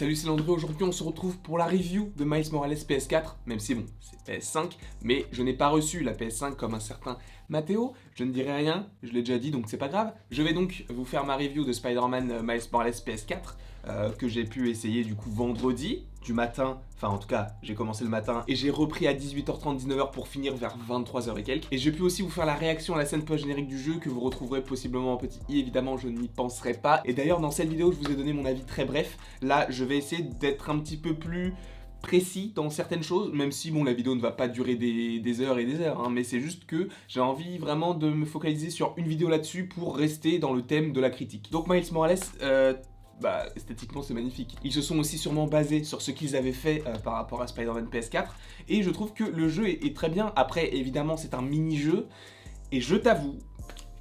Salut, c'est Landry. Aujourd'hui on se retrouve pour la review de Miles Morales PS4, même si bon, c'est PS5, mais je n'ai pas reçu la PS5 comme un certain Mathéo, je ne dirai rien, je l'ai déjà dit donc c'est pas grave. Je vais donc vous faire ma review de Spider-Man Miles Morales PS4, que j'ai pu essayer du coup vendredi du matin, enfin en tout cas j'ai commencé le matin et j'ai repris à 18h30, 19h pour finir vers 23h et quelques. Et j'ai pu aussi vous faire la réaction à la scène post-générique du jeu que vous retrouverez possiblement en petit i, évidemment je n'y penserai pas. Et d'ailleurs dans cette vidéo je vous ai donné mon avis très bref, là je vais essayer d'être un petit peu plus précis dans certaines choses, même si bon la vidéo ne va pas durer des heures et des heures, hein, mais c'est juste que j'ai envie vraiment de me focaliser sur une vidéo là-dessus pour rester dans le thème de la critique. Donc Miles Morales, esthétiquement c'est magnifique. Ils se sont aussi sûrement basés sur ce qu'ils avaient fait par rapport à Spider-Man PS4, et je trouve que le jeu est très bien. Après évidemment c'est un mini-jeu, et je t'avoue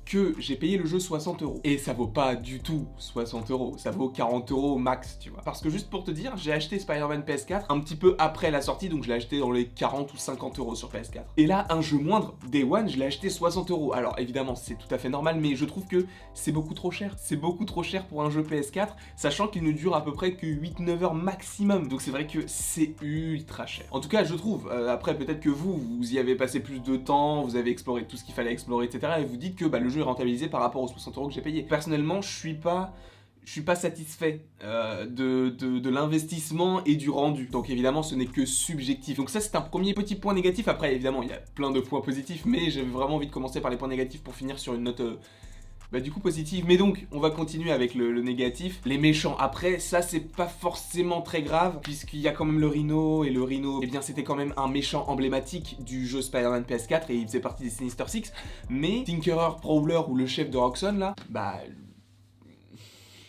que j'ai payé le jeu 60€. Et ça vaut pas du tout 60€, ça vaut 40€ max, tu vois. Parce que juste pour te dire, j'ai acheté Spider-Man PS4 un petit peu après la sortie, donc je l'ai acheté dans les 40 ou 50€ sur PS4. Et là, un jeu moindre, Day One, je l'ai acheté 60€. Alors évidemment, c'est tout à fait normal, mais je trouve que c'est beaucoup trop cher. C'est beaucoup trop cher pour un jeu PS4, sachant qu'il ne dure à peu près que 8-9 heures maximum. Donc c'est vrai que c'est ultra cher. En tout cas, je trouve. Après, peut-être que vous y avez passé plus de temps, vous avez exploré tout ce qu'il fallait explorer, etc. Et vous dites que le jeu est rentabilisé par rapport aux 60€ que j'ai payé. Personnellement, je suis pas satisfait de l'investissement et du rendu. Donc évidemment, ce n'est que subjectif. Donc ça, c'est un premier petit point négatif. Après, évidemment, il y a plein de points positifs, mais j'avais vraiment envie de commencer par les points négatifs pour finir sur une note du coup positive. Mais donc on va continuer avec le négatif. Les méchants, après ça c'est pas forcément très grave, puisqu'il y a quand même le Rhino, et le Rhino, eh bien c'était quand même un méchant emblématique du jeu Spider-Man PS4 et il faisait partie des Sinister Six. Mais Tinkerer, Prowler ou le chef de Roxxon là,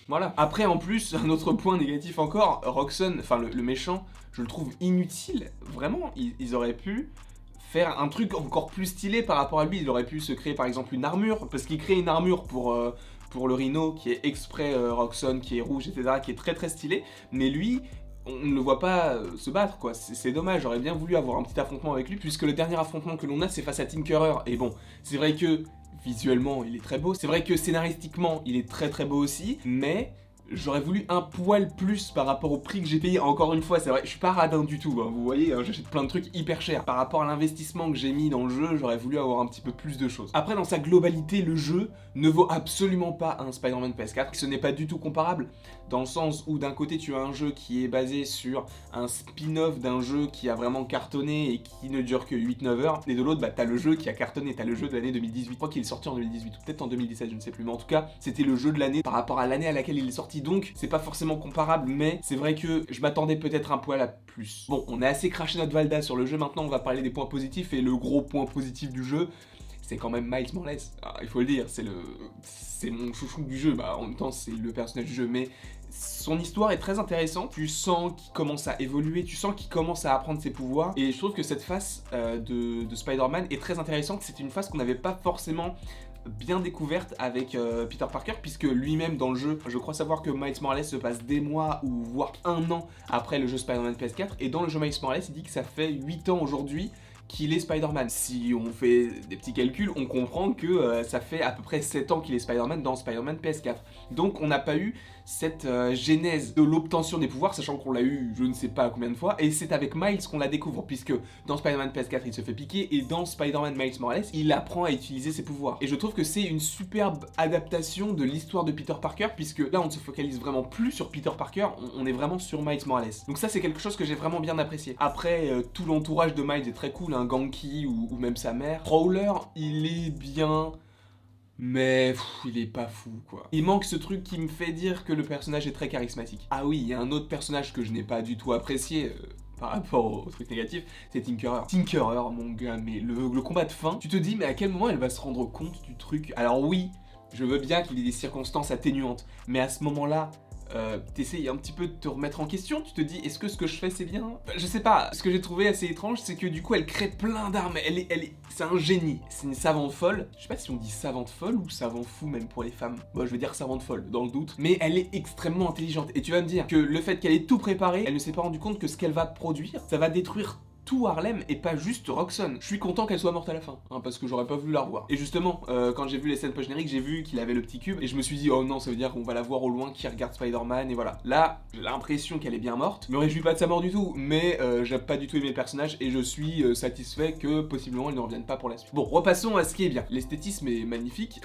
voilà. Après en plus, un autre point négatif encore, Roxxon, enfin le méchant, je le trouve inutile. Vraiment, ils auraient pu faire un truc encore plus stylé par rapport à lui. Il aurait pu se créer par exemple une armure, parce qu'il crée une armure pour le Rhino qui est exprès Roxxon, qui est rouge, etc., qui est très très stylé, mais lui, on ne le voit pas se battre, quoi. C'est dommage, j'aurais bien voulu avoir un petit affrontement avec lui, puisque le dernier affrontement que l'on a, c'est face à Tinkerer, et bon, c'est vrai que visuellement, il est très beau, c'est vrai que scénaristiquement, il est très très beau aussi, mais j'aurais voulu un poil plus par rapport au prix que j'ai payé. Encore une fois, c'est vrai, je suis pas radin du tout, hein, vous voyez, hein, j'achète plein de trucs hyper chers. Par rapport à l'investissement que j'ai mis dans le jeu, j'aurais voulu avoir un petit peu plus de choses. Après, dans sa globalité, le jeu ne vaut absolument pas un Spider-Man PS4. Ce n'est pas du tout comparable, dans le sens où d'un côté, tu as un jeu qui est basé sur un spin-off d'un jeu qui a vraiment cartonné et qui ne dure que 8-9 heures, et de l'autre, t'as le jeu qui a cartonné, t'as le jeu de l'année 2018. Je crois qu'il est sorti en 2018, ou peut-être en 2017, je ne sais plus, mais en tout cas, c'était le jeu de l'année par rapport à l'année à laquelle il est sorti. Donc c'est pas forcément comparable, mais c'est vrai que je m'attendais peut-être un poil à plus. Bon, on a assez craché notre Valda sur le jeu, maintenant on va parler des points positifs, et le gros point positif du jeu, c'est quand même Miles Morales. Alors, il faut le dire, c'est mon chouchou du jeu, en même temps c'est le personnage du jeu, mais son histoire est très intéressante, tu sens qu'il commence à évoluer, tu sens qu'il commence à apprendre ses pouvoirs, et je trouve que cette phase de Spider-Man est très intéressante. C'est une phase qu'on n'avait pas forcément bien découverte avec Peter Parker, puisque lui-même dans le jeu, je crois savoir que Miles Morales se passe des mois ou voire un an après le jeu Spider-Man PS4, et dans le jeu Miles Morales il dit que ça fait 8 ans aujourd'hui qu'il est Spider-Man. Si on fait des petits calculs, on comprend que ça fait à peu près 7 ans qu'il est Spider-Man dans Spider-Man PS4. Donc on n'a pas eu cette genèse de l'obtention des pouvoirs, sachant qu'on l'a eu je ne sais pas combien de fois, et c'est avec Miles qu'on la découvre, puisque dans Spider-Man PS4 il se fait piquer, et dans Spider-Man Miles Morales il apprend à utiliser ses pouvoirs. Et je trouve que c'est une superbe adaptation de l'histoire de Peter Parker, puisque là on ne se focalise vraiment plus sur Peter Parker, on est vraiment sur Miles Morales. Donc ça c'est quelque chose que j'ai vraiment bien apprécié. Après tout l'entourage de Miles est très cool, un Ganke ou même sa mère. Prowler, il est bien, mais il est pas fou, quoi. Il manque ce truc qui me fait dire que le personnage est très charismatique. Ah oui, il y a un autre personnage que je n'ai pas du tout apprécié par rapport au truc négatif, c'est Tinkerer. Tinkerer, mon gars, mais le combat de fin, tu te dis, mais à quel moment elle va se rendre compte du truc? Alors oui, je veux bien qu'il y ait des circonstances atténuantes, mais à ce moment-là, t'essayes un petit peu de te remettre en question, tu te dis est-ce que ce que je fais c'est bien? Je sais pas, ce que j'ai trouvé assez étrange c'est que du coup elle crée plein d'armes, c'est un génie, c'est une savante folle. Je sais pas si on dit savante folle ou savant fou même pour les femmes, moi je veux dire savante folle dans le doute, mais elle est extrêmement intelligente, et tu vas me dire que le fait qu'elle ait tout préparé, elle ne s'est pas rendu compte que ce qu'elle va produire, ça va détruire tout Harlem et pas juste Roxxon. Je suis content qu'elle soit morte à la fin, hein, parce que j'aurais pas voulu la revoir. Et justement, quand j'ai vu les scènes post-génériques, j'ai vu qu'il avait le petit cube, et je me suis dit, oh non, ça veut dire qu'on va la voir au loin qui regarde Spider-Man, et voilà. Là, j'ai l'impression qu'elle est bien morte. Je me réjouis pas de sa mort du tout, mais j'ai pas du tout aimé le personnage, et je suis satisfait que possiblement elle ne revienne pas pour la suite. Bon, repassons à ce qui est bien. L'esthétisme est magnifique.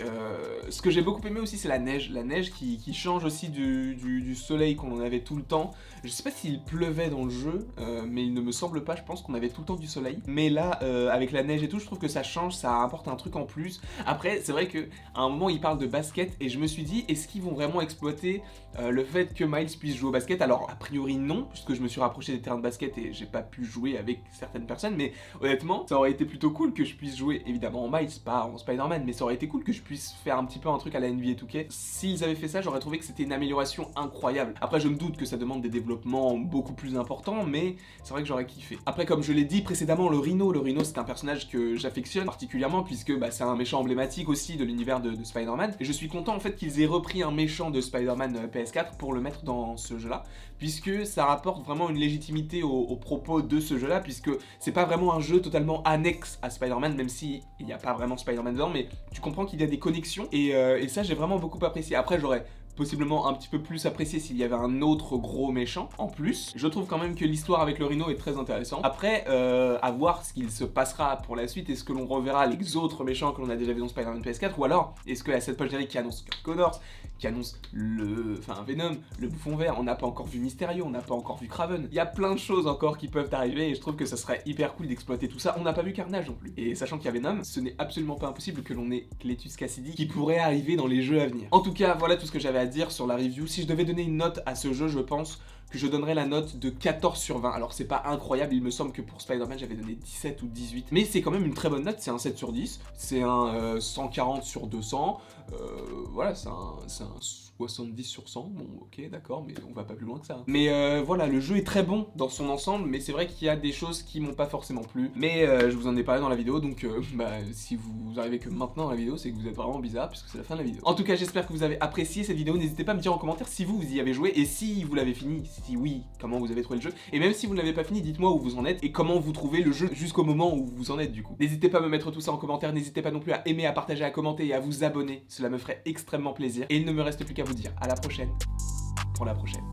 Ce que j'ai beaucoup aimé aussi, c'est la neige. La neige qui change aussi du soleil qu'on en avait tout le temps. Je sais pas s'il pleuvait dans le jeu, mais il ne me semble pas, je pense qu'on avait tout le temps du soleil. Mais là, avec la neige et tout, je trouve que ça change, ça apporte un truc en plus. Après, c'est vrai qu'à un moment, ils parlent de basket, et je me suis dit, est-ce qu'ils vont vraiment exploiter le fait que Miles puisse jouer au basket? Alors, a priori non, puisque je me suis rapproché des terrains de basket et j'ai pas pu jouer avec certaines personnes, mais honnêtement, ça aurait été plutôt cool que je puisse jouer, évidemment en Miles, pas en Spider-Man, mais ça aurait été cool que je puisse faire un petit peu un truc à la NBA 2K. S'ils avaient fait ça, j'aurais trouvé que c'était une amélioration incroyable. Après, je me doute que ça demande des développements beaucoup plus importants, mais c'est vrai que j'aurais kiffé. Après, comme je l'ai dit précédemment, le Rhino c'est un personnage que j'affectionne particulièrement, puisque c'est un méchant emblématique aussi de l'univers de Spider-Man, et je suis content en fait qu'ils aient repris un méchant de Spider-Man PS4 pour le mettre dans ce jeu-là, puisque ça rapporte vraiment une légitimité aux propos de ce jeu-là, puisque c'est pas vraiment un jeu totalement annexe à Spider-Man, même si il n'y a pas vraiment Spider-Man dedans, mais tu comprends qu'il y a des connexions, et ça j'ai vraiment beaucoup apprécié. Après, j'aurais possiblement un petit peu plus apprécié s'il y avait un autre gros méchant en plus. Je trouve quand même que l'histoire avec le Rhino est très intéressante. Après, à voir ce qu'il se passera pour la suite. Est-ce que l'on reverra les autres méchants que l'on a déjà vu dans Spider-Man PS4, ou alors est-ce que la cette post-générique qui annonce Connors, qui annonce Venom, le Bouffon Vert, on n'a pas encore vu Mysterio, on n'a pas encore vu Kraven. Il y a plein de choses encore qui peuvent arriver, et je trouve que ça serait hyper cool d'exploiter tout ça. On n'a pas vu Carnage non plus. Et sachant qu'il y a Venom, ce n'est absolument pas impossible que l'on ait Cletus Cassidy qui pourrait arriver dans les jeux à venir. En tout cas, voilà tout ce que j'avais à dire sur la review. Si je devais donner une note à ce jeu, je pense que je donnerais la note de 14 sur 20. Alors c'est pas incroyable, il me semble que pour Spider-Man j'avais donné 17 ou 18, mais c'est quand même une très bonne note, c'est un 7 sur 10, c'est un 140 sur 200, voilà, c'est un 70 sur 100, bon ok d'accord, mais on va pas plus loin que ça. Mais voilà, le jeu est très bon dans son ensemble, mais c'est vrai qu'il y a des choses qui m'ont pas forcément plu, mais je vous en ai parlé dans la vidéo, donc si vous arrivez que maintenant dans la vidéo, c'est que vous êtes vraiment bizarre, puisque c'est la fin de la vidéo. En tout cas, j'espère que vous avez apprécié cette vidéo, n'hésitez pas à me dire en commentaire si vous y avez joué, et si vous l'avez fini, si oui, comment vous avez trouvé le jeu, et même si vous ne l'avez pas fini, dites-moi où vous en êtes, et comment vous trouvez le jeu jusqu'au moment où vous en êtes du coup. N'hésitez pas à me mettre tout ça en commentaire, n'hésitez pas non plus à aimer, à partager, à commenter et à vous abonner, cela me ferait extrêmement plaisir, et il ne me reste plus qu'à vous dire à la prochaine pour la prochaine.